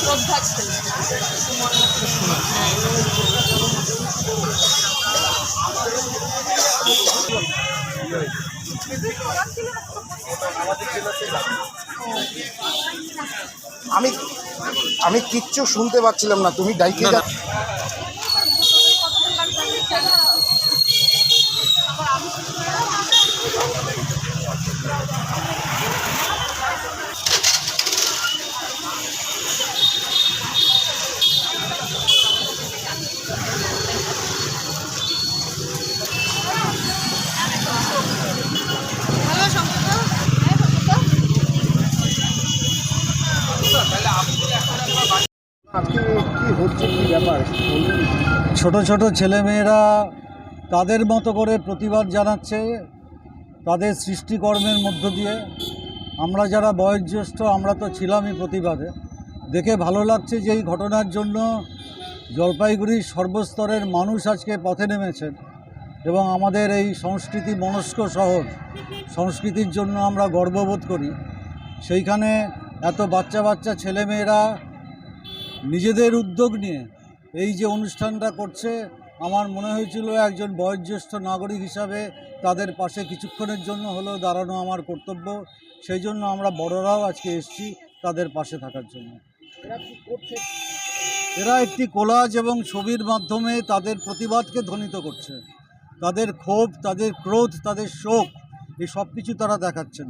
শ্রদ্ধা ছিল আমি আমি কিচ্ছু শুনতে পাচ্ছিলাম না, তুমি ডাইকে ছোট ছোট ছেলেমেয়েরা তাদের মতো করে প্রতিবাদ জানাচ্ছে তাদের সৃষ্টিকর্মের মধ্য দিয়ে। আমরা যারা বয়োজ্যেষ্ঠ আমরা তো ছিলামই প্রতিবাদে। দেখে ভালো লাগছে যে এই ঘটনার জন্য জলপাইগুড়ির সর্বস্তরের মানুষ আজকে পথে নেমেছেন এবং আমাদের এই সংস্কৃতি মনস্ক শহর, সংস্কৃতির জন্য আমরা গর্ববোধ করি। সেইখানে এত বাচ্চা বাচ্চা ছেলেমেয়েরা নিজেদের উদ্যোগ নিয়ে এই যে অনুষ্ঠানটা করছে, আমার মনে হয়েছিল একজন বয়োজ্যেষ্ঠ নাগরিক হিসাবে তাদের পাশে কিছুক্ষণের জন্য হলেও দাঁড়ানো আমার কর্তব্য। সেই জন্য আমরা বড়রাও আজকে এসেছি তাদের পাশে থাকার জন্য। এরা একটি কোলাজ এবং ছবির মাধ্যমে তাদের প্রতিবাদকে ধ্বনিত করছে। তাদের ক্ষোভ, তাদের ক্রোধ, তাদের শোক, এই সব কিছু তারা দেখাচ্ছেন।